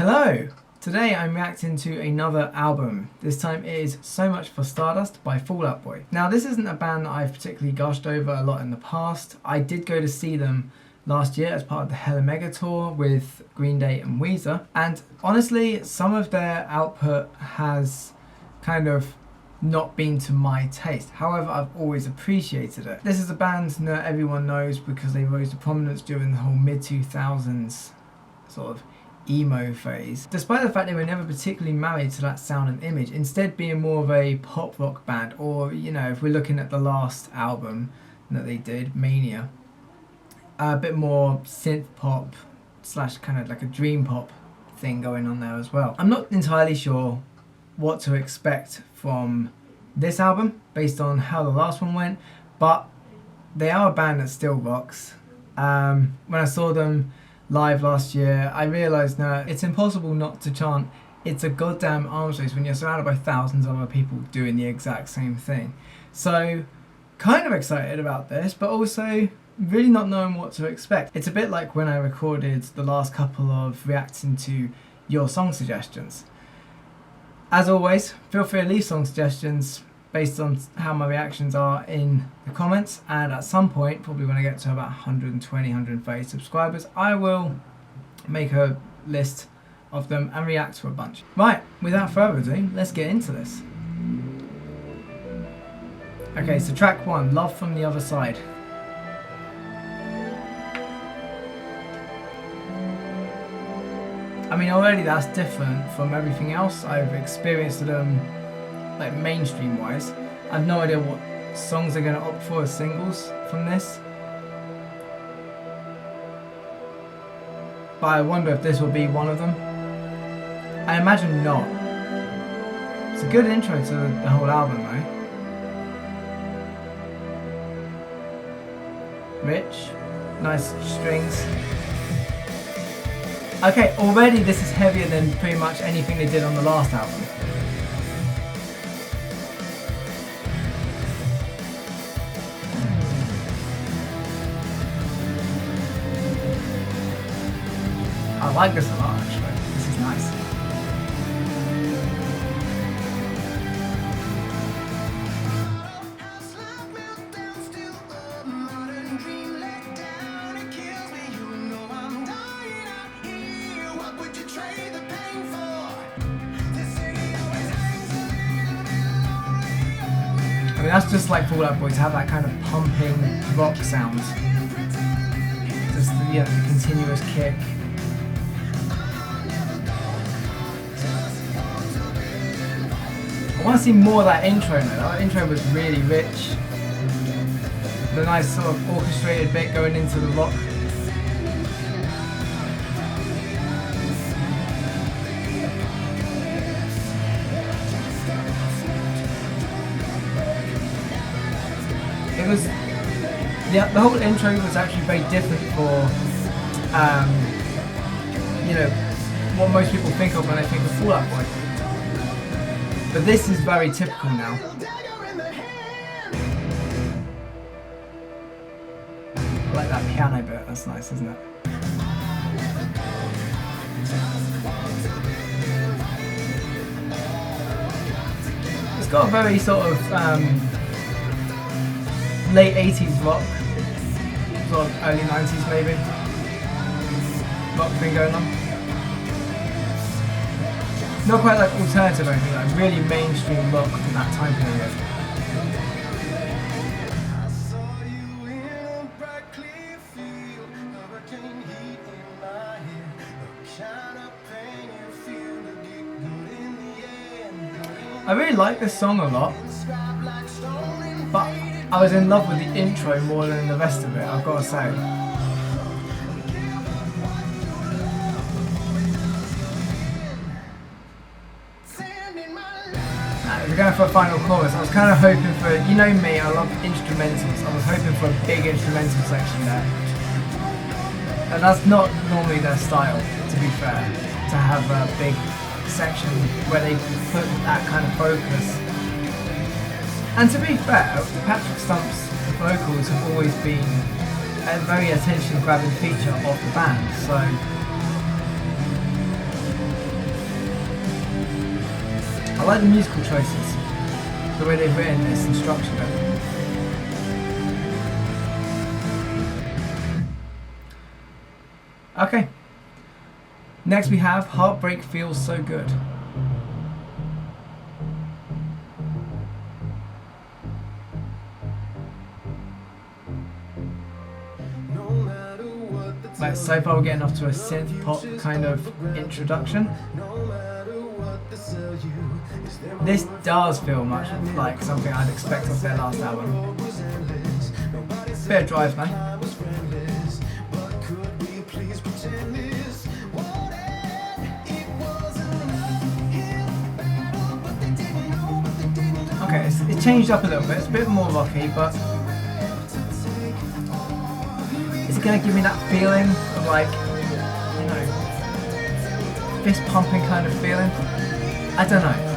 Hello! Today I'm reacting to another album. This time it is So Much for Stardust by Fall Out Boy. Now this isn't a band that I've particularly gushed over a lot in the past. I did go to see them last year as part of the Hella Mega Tour with Green Day and Weezer, and honestly some of their output has kind of not been to my taste. However, I've always appreciated it. This is a band that everyone knows because they rose to prominence during the whole mid-2000s sort of emo phase, despite the fact they were never particularly married to that sound and image, instead being more of a pop rock band, or you know, if we're looking at the last album that they did, Mania, a bit more synth pop slash kind of like a dream pop thing going on there as well. I'm not entirely sure what to expect from this album based on how the last one went, but they are a band that still rocks. When I saw them live last year, I realised now it's impossible not to chant "It's a goddamn arms race" when you're surrounded by thousands of other people doing the exact same thing. So kind of excited about this, but also really not knowing what to expect. It's a bit like when I recorded the last couple of reacting to your song suggestions. As always, feel free to leave song suggestions based on how my reactions are in the comments, and at some point, probably when I get to about 120, 130 subscribers, I will make a list of them and react to a bunch. Right, without further ado, let's get into this. Okay, so track 1, Love from the Other Side. I mean, already that's different from everything else I've experienced with them, like mainstream wise. I have no idea what songs they're going to opt for as singles from this, but I wonder if this will be one of them. I imagine not. It's a good intro to the whole album though. Rich, nice strings. Okay, already this is heavier than pretty much anything they did on the last album. I like this a lot actually, this is nice. I mean, that's just like Fall Out Boy to have that kind of pumping rock sound. Just the continuous kick. I want to see more of that intro though. That intro was really rich. The nice sort of orchestrated bit going into the rock. It was, the whole intro was actually very different for, you know, what most people think of when they think of Fall Out Boy. But this is very typical now. I like that piano bit, that's nice, isn't it? It's got a very sort of late 80s rock, sort of early 90s maybe, rock thing going on. Not quite like alternative or anything, like really mainstream rock from that time period. I really like this song a lot, but I was in love with the intro more than the rest of it, I've got to say. We're going for a final chorus. I was kind of hoping for, you know me, I love instrumentals. I was hoping for a big instrumental section there. And that's not normally their style, to be fair, to have a big section where they put that kind of focus. And to be fair, Patrick Stump's vocals have always been a very attention-grabbing feature of the band, so like the musical choices, the way they've written this and structured it. Okay. Next we have Heartbreak Feels So Good. Like, so far we're getting off to a synth pop kind of introduction. This does feel much like something I'd expect off their last album. Bit of drive, man. Okay, it's changed up a little bit. It's a bit more rocky, but is it going to give me that feeling of, like, you know, fist pumping kind of feeling? I don't know.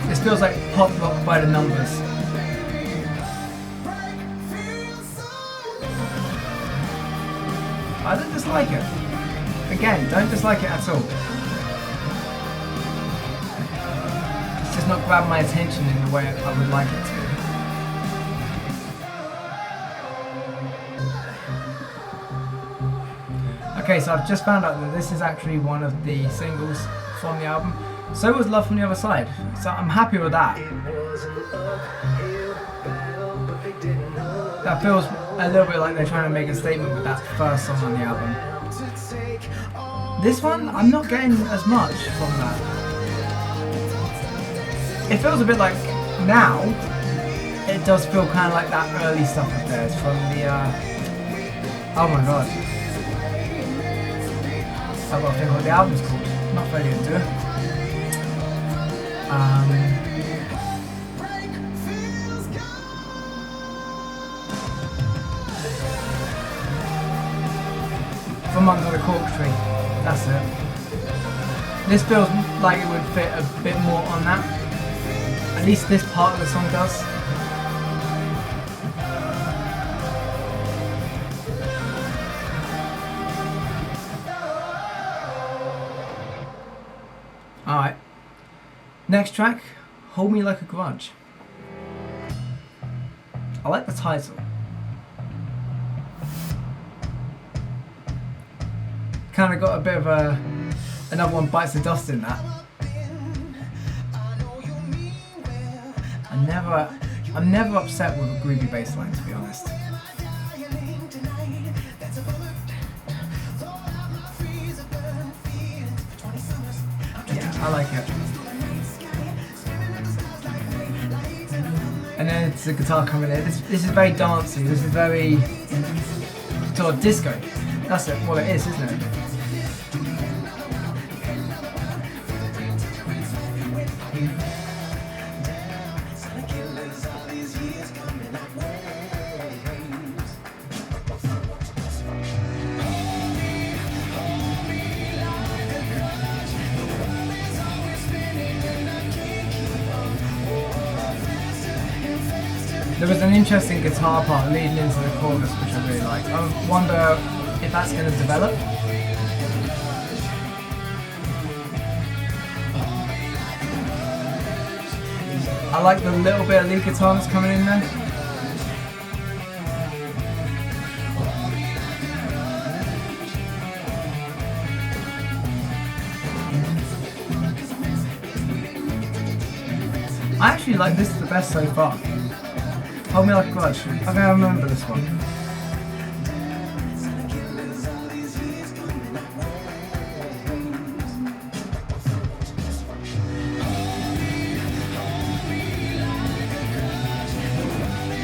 This feels like pop rock by the numbers. I don't dislike it. Again, don't dislike it at all. It's just not grabbing my attention in the way I would like it to. Okay, so I've just found out that this is actually one of the singles from the album. So was Love from the Other Side. So I'm happy with that. That feels a little bit like they're trying to make a statement with that first song on the album. This one, I'm not getting as much from that. It feels a bit like now, it does feel kind of like that early stuff of theirs from the, oh my god. I've got to think what the album's called. Not very into it. From Under the Cork Tree, that's it. This feels like it would fit a bit more on that. At least this part of the song does. Alright. Next track, Hold Me Like a Grudge. I like the title. Kind of got a bit of another one bites the dust in that. I'm never upset with a groovy bass line, to be honest. Yeah, I like it. And then it's the guitar coming in. This is very dancey. This is very sort of disco. That's it. What it is, isn't it? There was an interesting guitar part leading into the chorus which I really liked. I wonder if that's going to develop. I like the little bit of lead guitar that's coming in there. I actually like this the best so far. Hold Me Like a Grudge. I think I remember this one.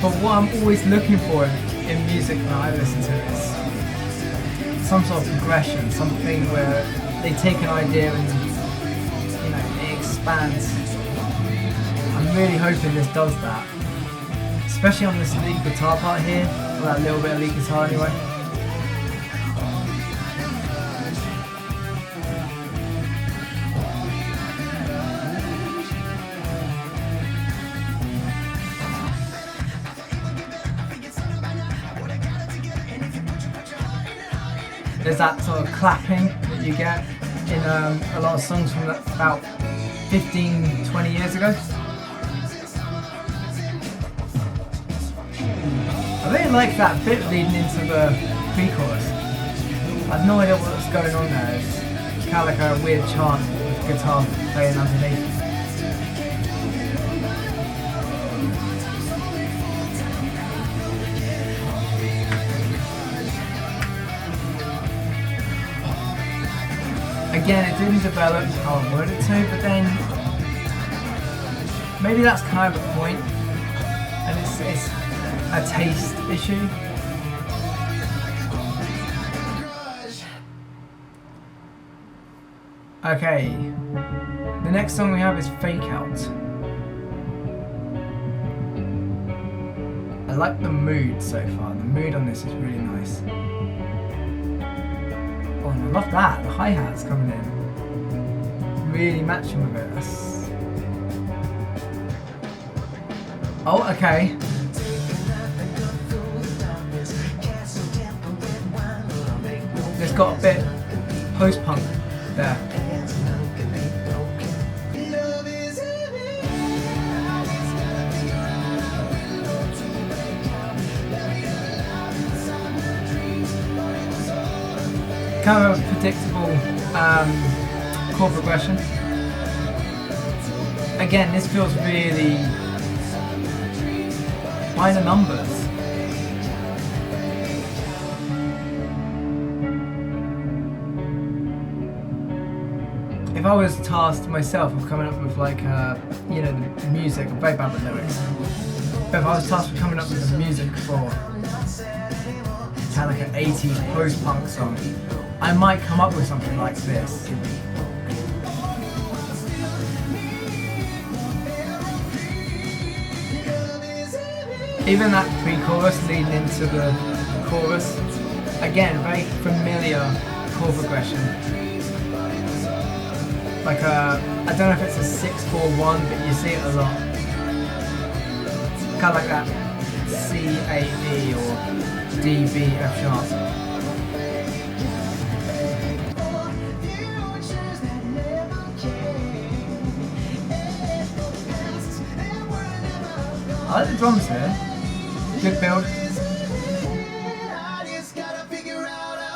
But what I'm always looking for in music when I listen to it is some sort of progression, something where they take an idea and, you know, it expands. I'm really hoping this does that. Especially on this lead guitar part here, or that little bit of lead guitar anyway. There's that sort of clapping that you get in a lot of songs from about 15, 20 years ago. I really like that bit leading into the pre-chorus. I have no idea what's going on there. It's kind of like a weird chant with guitar playing underneath. Again, it didn't develop how I wanted it to, but then maybe that's kind of the point, and it's a taste issue. Okay, the next song we have is Fake Out. I like the mood so far. The mood on this is really nice. Oh, and I love that. The hi-hat's coming in. Really matching with it. Oh, okay. It's got a bit post-punk there. Kind of a predictable chord progression. Again, this feels really by the numbers. If I was tasked myself of coming up with like you know, the music, I'm very bad with lyrics, but if I was tasked with coming up with the music for kind of like an 80s post-punk song, I might come up with something like this. Even that pre-chorus leading into the chorus, again, very familiar chord progression. Like I don't know if it's a 6-4-1, but you see it a lot. Kind of like that C, A, E or D, B, F sharp. I like the drums here. Good build.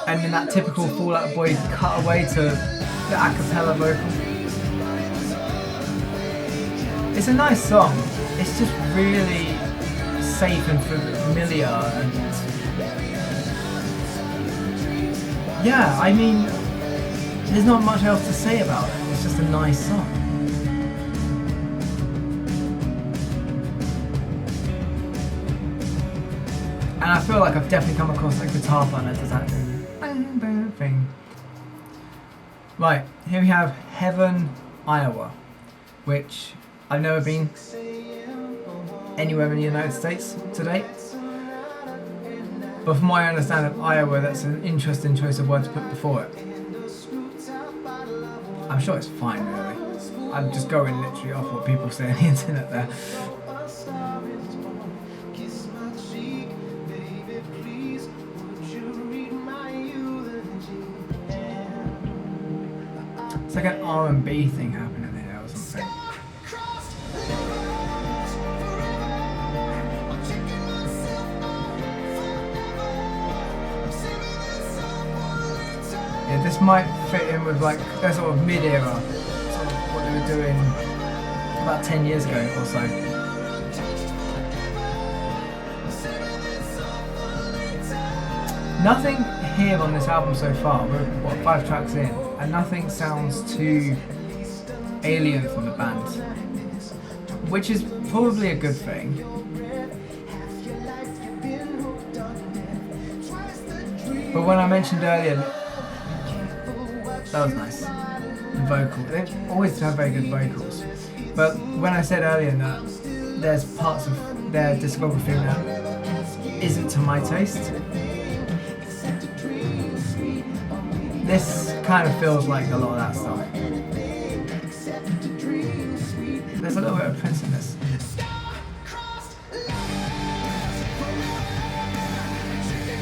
And then that typical Fall Out Boy cutaway to the a cappella vocal. It's a nice song. It's just really safe and familiar, and yeah, I mean, there's not much else to say about it. It's just a nice song. And I feel like I've definitely come across a guitar player that does that thing. Right, here we have Heaven, Iowa, which I've never been anywhere in the United States to date. But from my understanding of Iowa, that's an interesting choice of words to put before it. I'm sure it's fine, really. I'm just going literally off what people say on the internet there. It's like an R&B thing happening here or something. Yeah, this might fit in with like their sort of mid-era, sort of what they were doing about 10 years ago or so. Nothing here on this album so far, we're what, 5 tracks in, and nothing sounds too alien from the band, which is probably a good thing. But when I mentioned earlier, that was nice, the vocal, they always have very good vocals, but when I said earlier that there's parts of their discography that isn't to my taste, this kind of feels like a lot of that stuff. There's a little bit of Prince in this.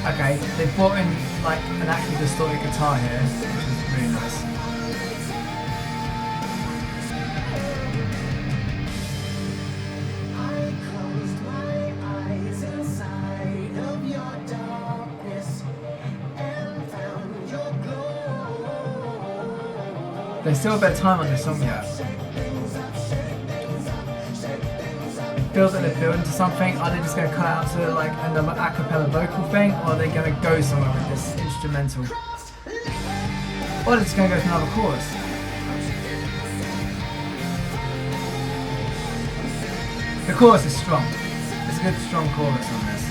Okay, they've brought in like an actually distorted guitar here, which is really nice. There's still a bit of time on this song yet. Feels like they're building to something. Are they just going to cut out to like another a cappella vocal thing, or are they going to go somewhere with this instrumental? Or they're just going to go to another chorus. The chorus is strong. It's a good strong chorus on this.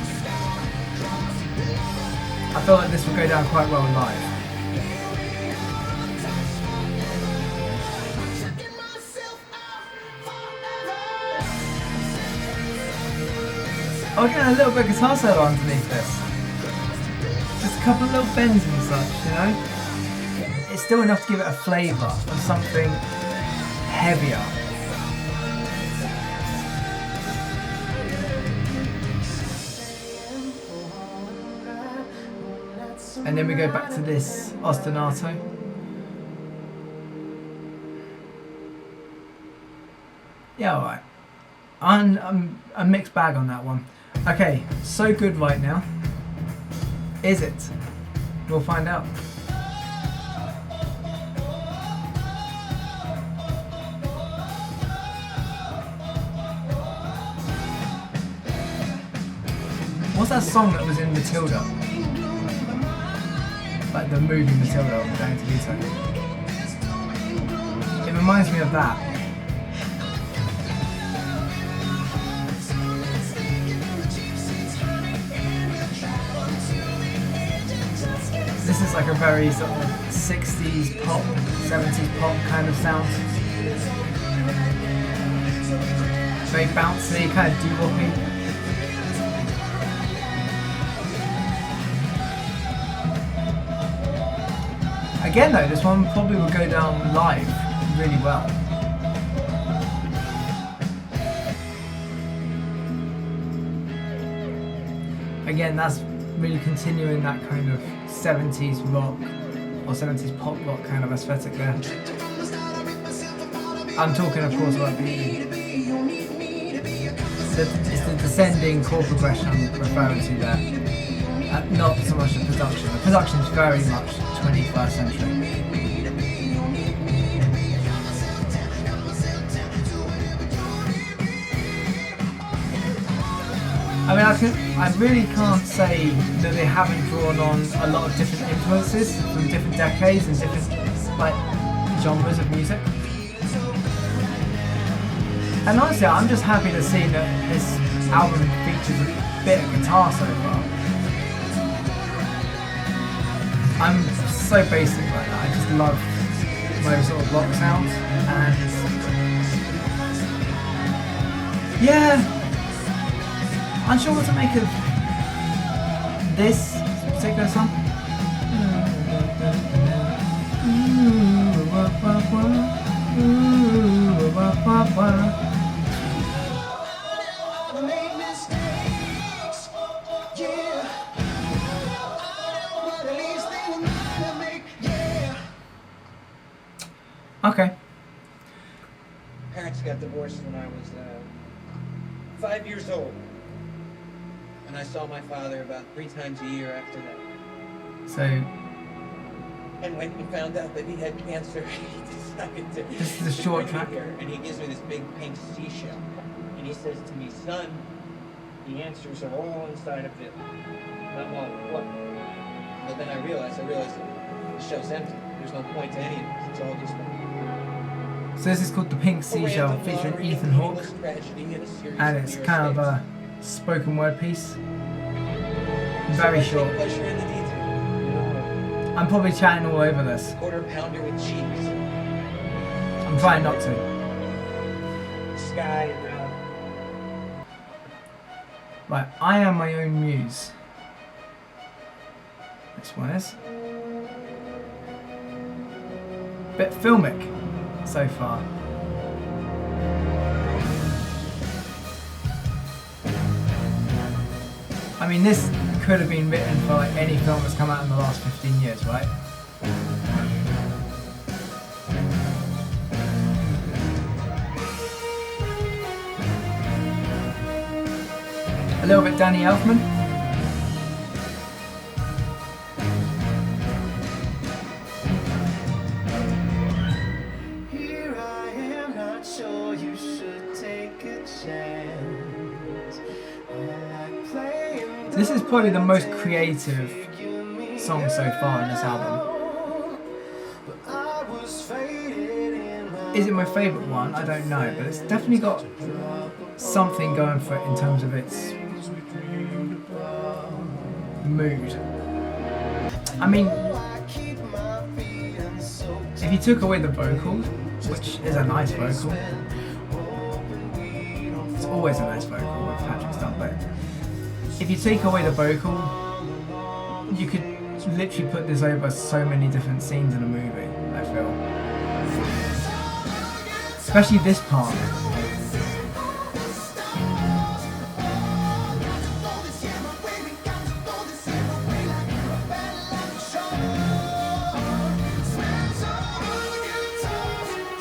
I feel like this will go down quite well live. Oh, getting a little bit of guitar solo underneath this. Just a couple of little bends and such, you know? It's still enough to give it a flavour of something heavier. And then we go back to this ostinato. Yeah, alright. I'm a mixed bag on that one. Okay, so good right now. Is it? We'll find out. What's that song that was in Matilda? Like the movie Matilda with Danny DeVito. It reminds me of that. This is like a very sort of 60s pop, 70s pop kind of sound. Very bouncy, kind of doo-woppy. Again though, this one probably will go down live really well. Again, that's really continuing that kind of 70s rock or 70s pop rock kind of aesthetic there. I'm talking of course about it's the descending chord progression I'm referring to there. Not so much the production. The production is very much 21st century. I mean, I really can't say that they haven't drawn on a lot of different influences from different decades and different like genres of music. And honestly, I'm just happy to see that this album features a bit of guitar so far. I'm so basic like that. I just love those sort of rock sounds, and yeah, unsure what to make of this particular song. Okay. Parents got divorced when I was 5 years old. And I saw my father about 3 times a year after that. So, and when he found out that he had cancer, he decided to... This is a short track. And he gives me this big pink seashell. And he says to me, son, the answers are all inside of it. And I'm like, what? But then I realized that the shell's empty. There's no point to any of this. It's all just... So this is called the Pink Seashell, featuring Ethan Hawke, and it's kind of a spoken word piece. Very short. I'm probably chatting all over this. Quarter pounder with cheese. I'm trying not to. Sky. Right, I Am My Own Muse. This one is. Bit filmic so far. I mean, this could have been written for like any film that's come out in the last 15 years, right? A little bit Danny Elfman. Here I am, not sure you should take a chance. This is probably the most creative song so far in this album. Is it my favourite one? I don't know, but it's definitely got something going for it in terms of its mood. I mean, if you took away the vocals, which is a nice vocal, it's always a nice vocal with Patrick's done, but if you take away the vocal, you could literally put this over so many different scenes in a movie, I feel. Especially this part.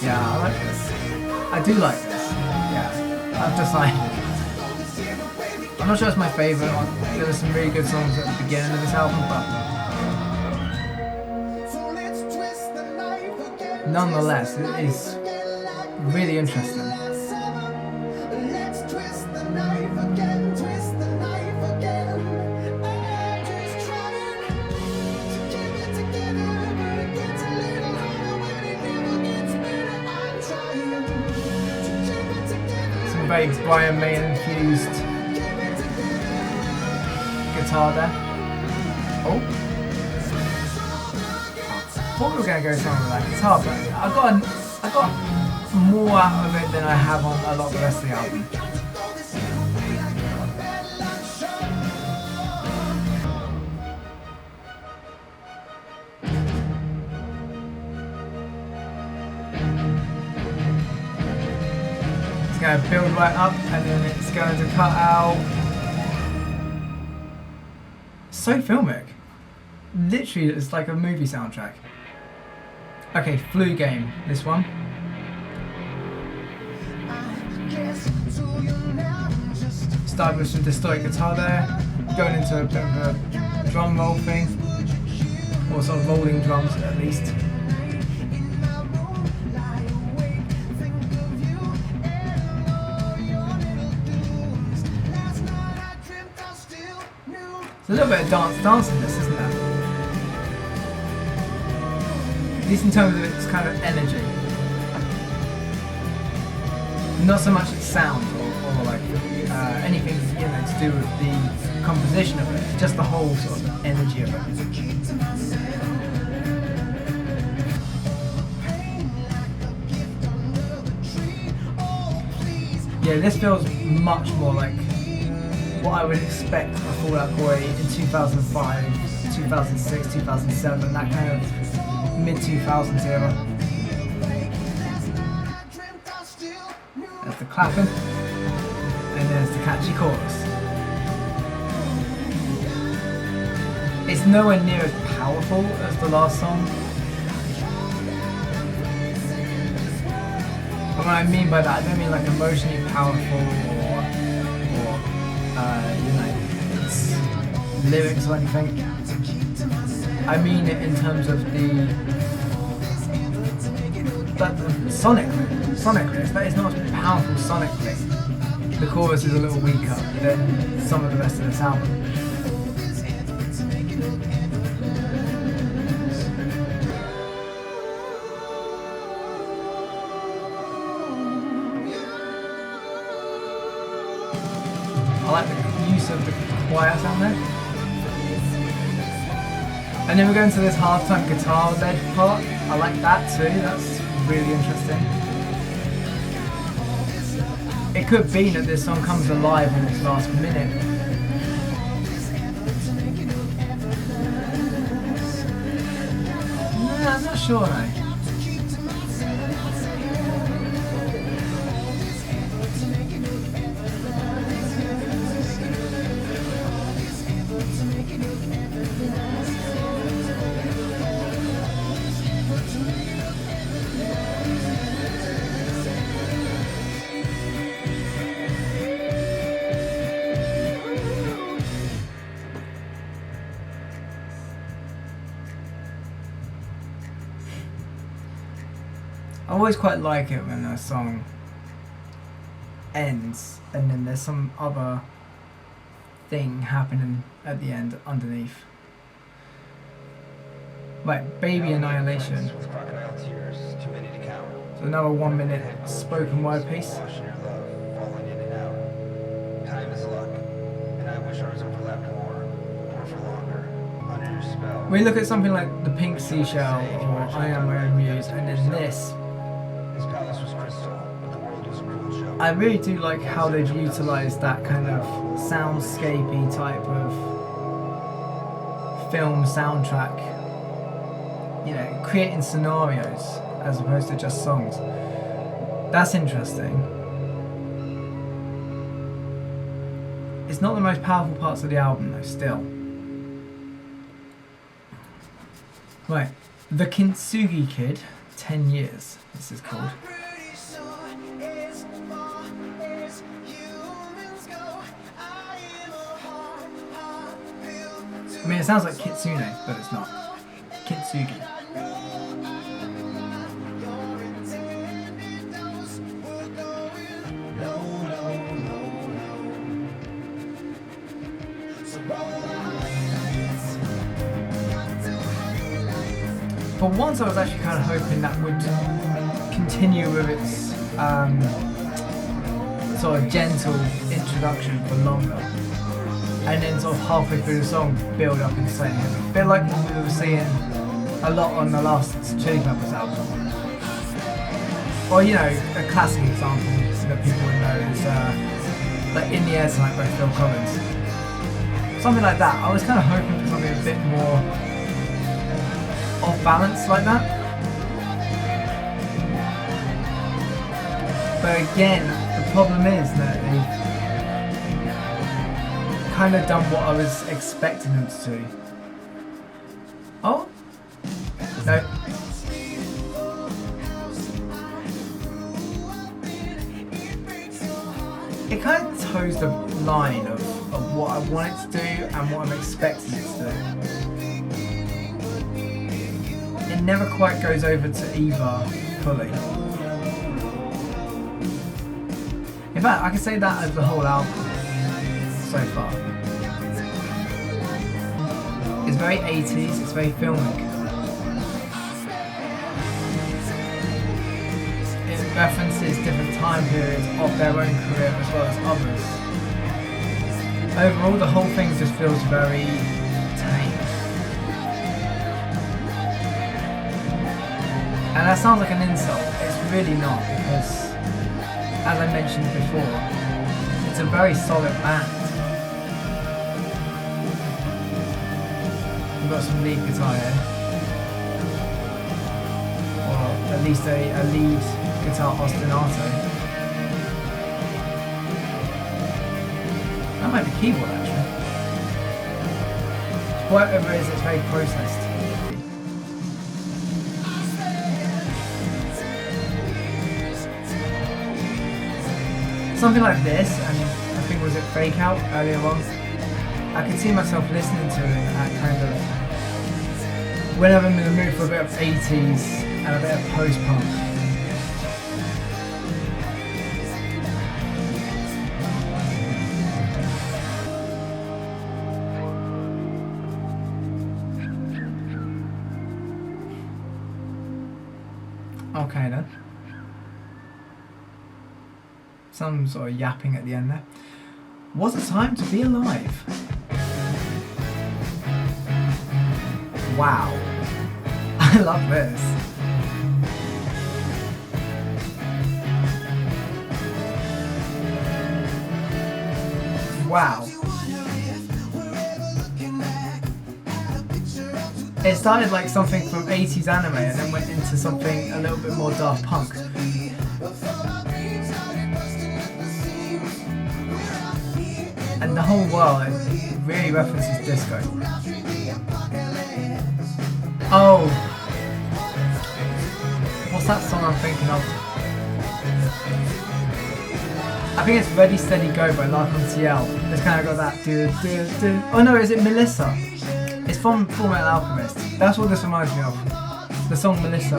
Yeah, I like this. I do like this. Yeah. I'm just like, I'm not sure it's my favourite one. There were some really good songs at the beginning of this album, but nonetheless, it is really interesting. Some very Brian May infused guitar there. Oh. I thought we were going to go somewhere with that guitar, but I got more out of it than I have on a lot of the rest of the album. It's going to build right up and then it's going to cut out. So filmic. Literally, it's like a movie soundtrack. Okay, Flu Game, this one. Started with some distorted guitar there, going into a bit of a drum roll thing, or sort of rolling drums at least. There's a little bit of dance in this, isn't there? At least in terms of its kind of energy. Not so much its sound or like anything to do with the composition of it, just the whole sort of energy of it. Yeah, this feels much more like what I would expect a Fall Out Boy in 2005, 2006, 2007, that kind of mid-2000s era. There's the clapping, and there's the catchy chorus. It's nowhere near as powerful as the last song. And what I mean by that, I don't mean like emotionally powerful or its lyrics or anything. I mean it in terms of sonically, it's not as powerful sonically. The chorus is a little weaker than some of the rest of this album. I like the use of the choir sound there. And then we're going to this halftime guitar led part. I like that too, that's really interesting. It could be that this song comes alive in its last minute. No, I'm not sure though. I always quite like it when a song ends and then there's some other thing happening at the end underneath. Like Baby Annihilation. With crocodile tears, too many to count. So another 1 minute spoken word piece. Washing your love, falling in and out. Time is luck, and I wish ours overlapped more, or for longer, under your spell. We look at something like the Pink Seashell or I Am My Own Muse, and then this. His palace was crystal, but the world was a cruel show. I really do like how they've utilised that kind of soundscapey type of film soundtrack. You know, creating scenarios as opposed to just songs. That's interesting. It's not the most powerful parts of the album though, still. Right, the Kintsugi Kid, 10 Years, this is called. I mean, it sounds like Kitsune, but it's not. Kintsugi. For once, I was actually kind of hoping that would continue with its sort of gentle introduction for longer, and then sort of halfway through the song build up into something heavy. A bit like what we were seeing a lot on the last Chili Peppers album. Or, you know, a classic example that people would know is like In the Air Tonight by Phil Collins. Something like that. I was kind of hoping for something a bit more off balance like that. But again, the problem is that they've kind of done what I was expecting them to do. Oh? No. It kind of toes the line of what I want it to do and what I'm expecting it to do. It never quite goes over to either fully. In fact, I can say that as the whole album so far. It's very 80s, it's very filmic. It references different time periods of their own career as well as others. Overall, the whole thing just feels very tame. And that sounds like an insult. It's really not, because, as I mentioned before, it's a very solid band. We've got some lead guitar here. Or at least a lead guitar ostinato. That might be keyboard actually. Whatever it is, it's very processed. Something like this, and I think was it Fake Out earlier on, I could see myself listening to it at kind of whenever I'm in the mood for a bit of 80s and a bit of post-punk. Okay then. Some sort of yapping at the end there. What a time to be alive. Wow. I love this. Wow. It started like something from 80s anime and then went into something a little bit more Daft Punk. And the whole world, it really references disco. Oh! What's that song I'm thinking of? I think it's Ready Steady Go by L'Arc-en-Ciel. It's kind of got that do. Oh no, is it Melissa? It's from Fullmetal Alchemist. That's what this reminds me of. The song Melissa.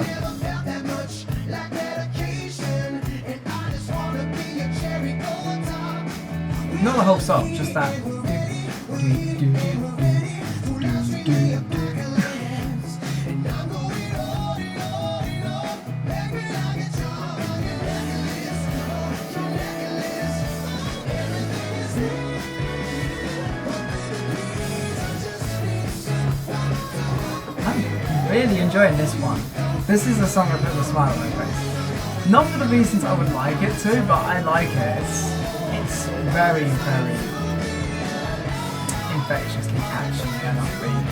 Not the whole song, just that. I'm really enjoying this one. This is a song that puts a smile on my face. Not for the reasons I would like it to, but I like it. It's very, very infectiously catchy and upbeat.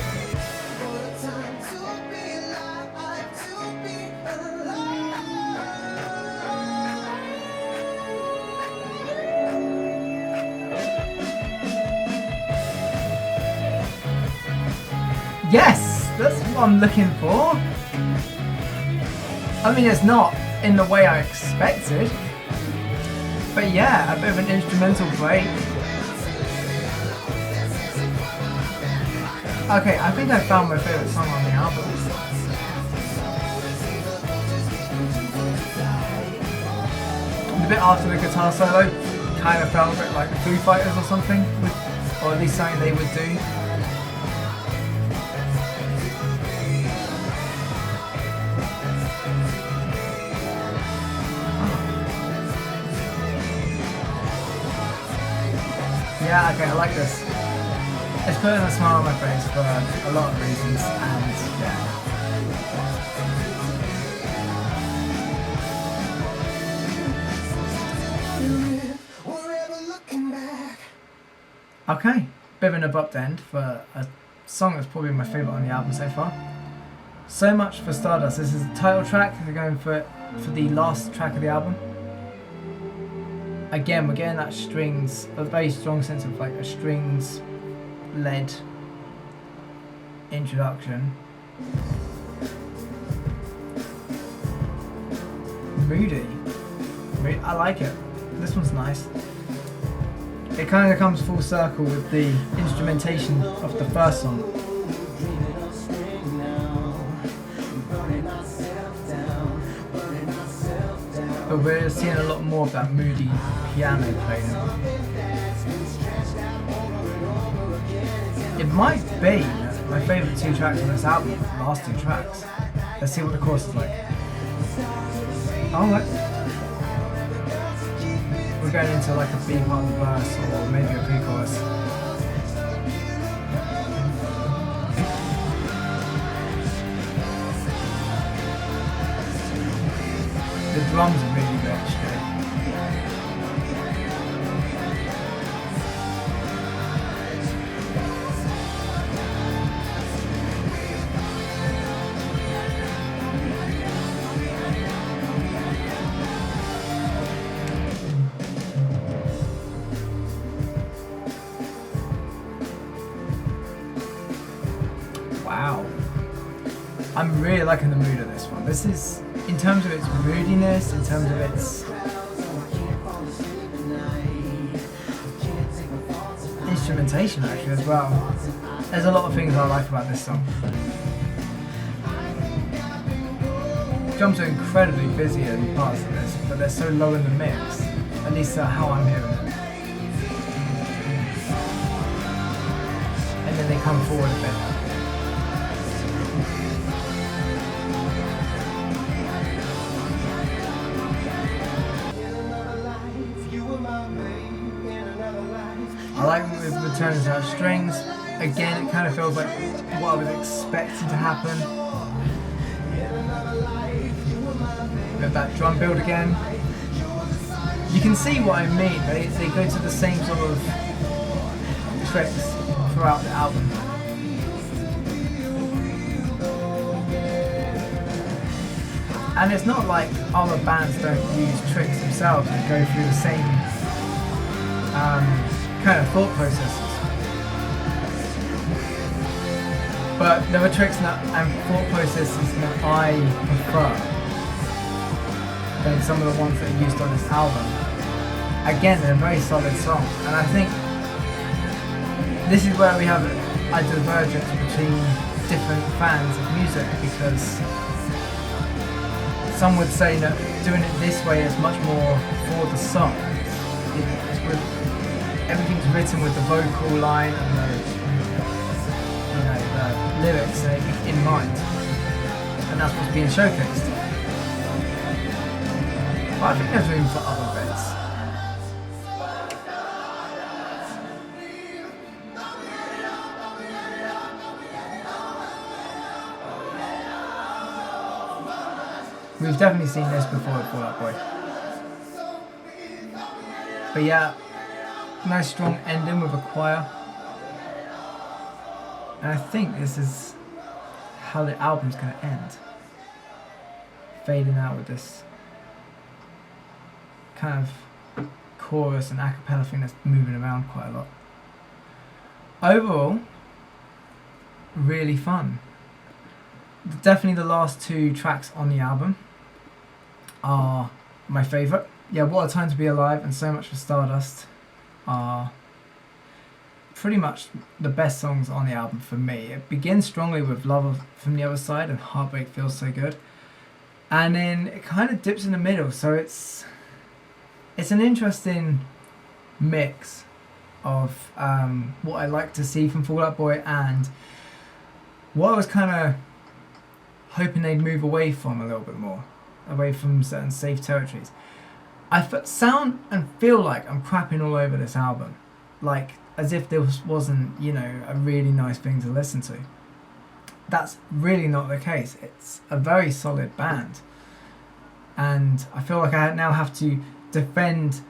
Yes, that's what I'm looking for. I mean, it's not in the way I expected, but yeah, a bit of an instrumental break. Okay, I think I found my favourite song on the album. The bit after the guitar solo kind of felt a bit like the Foo Fighters or something, or at least something they would do. Yeah, okay, I like this. It's putting a smile on my face for a lot of reasons, and yeah. Okay, bit of an abrupt end for a song that's probably my favourite on the album so far. So much for Stardust. This is the title track. They're going for the last track of the album. Again, we're getting that strings, a very strong sense of like a strings-led introduction. Moody. I like it. This one's nice. It kind of comes full circle with the instrumentation of the first song. But we're seeing a lot more of that moody piano playing. It might be my favourite two tracks on this album, the last two tracks. Let's see what the chorus is like. Alright. We're going into like a B part of the verse or maybe a pre-chorus. The drums are really rich here. Wow. I'm really liking the mood of this one. This is, in terms of its moodiness, in terms of its instrumentation actually as well. There's a lot of things I like about this song. Drums are incredibly busy in parts of this, but they're so low in the mix, at least how I'm hearing it. And then they come forward a bit. I like the return to our strings. Again, it kind of feels like what I was expecting to happen. We have that drum build again. You can see what I mean. They go to the same sort of tricks throughout the album. And it's not like other bands don't use tricks themselves and go through the same kind of thought processes. But there are tricks and thought processes that I prefer than some of the ones that are used on this album. Again, they're very solid songs, and I think this is where we have a divergence between different fans of music, because some would say that doing it this way is much more for the song. everything's written with the vocal line and the lyrics in mind, and that's what's being showcased. But I think there's room for other bits. We've definitely seen this before with Fall Out Boy. But yeah, nice strong ending with a choir. And I think this is how the album's going to end. Fading out with this kind of chorus and a cappella thing that's moving around quite a lot. Overall, really fun. Definitely the last two tracks on the album are my favourite. Yeah, What a Time to Be Alive and So Much for Stardust are pretty much the best songs on the album for me. It begins strongly with Love from the Other Side and Heartbreak Feels So Good. And then it kind of dips in the middle, so it's an interesting mix of what I like to see from Fall Out Boy and what I was kind of hoping they'd move away from a little bit more, away from certain safe territories. I sound and feel like I'm crapping all over this album, like as if this wasn't, a really nice thing to listen to. That's really not the case. It's a very solid band, and I feel like I now have to defend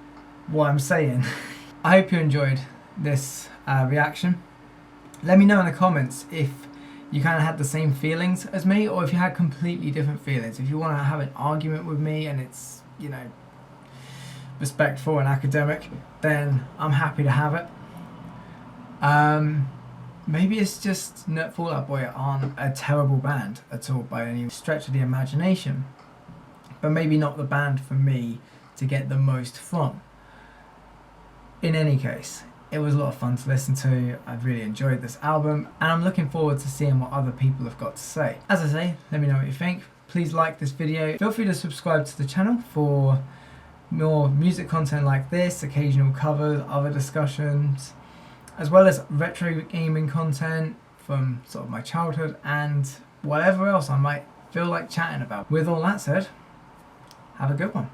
what I'm saying. I hope you enjoyed this reaction. Let me know in the comments if you kind of had the same feelings as me, or if you had completely different feelings. If you want to have an argument with me and it's, respectful and academic, then I'm happy to have it. Maybe it's just that Fall Out Boy aren't a terrible band at all by any stretch of the imagination, but maybe not the band for me to get the most from. In any case, it was a lot of fun to listen to. I've really enjoyed this album, and I'm looking forward to seeing what other people have got to say. As I say, let me know what you think. Please like this video. Feel free to subscribe to the channel for more music content like this, occasional covers, other discussions, as well as retro gaming content from sort of my childhood and whatever else I might feel like chatting about. With all that said, have a good one.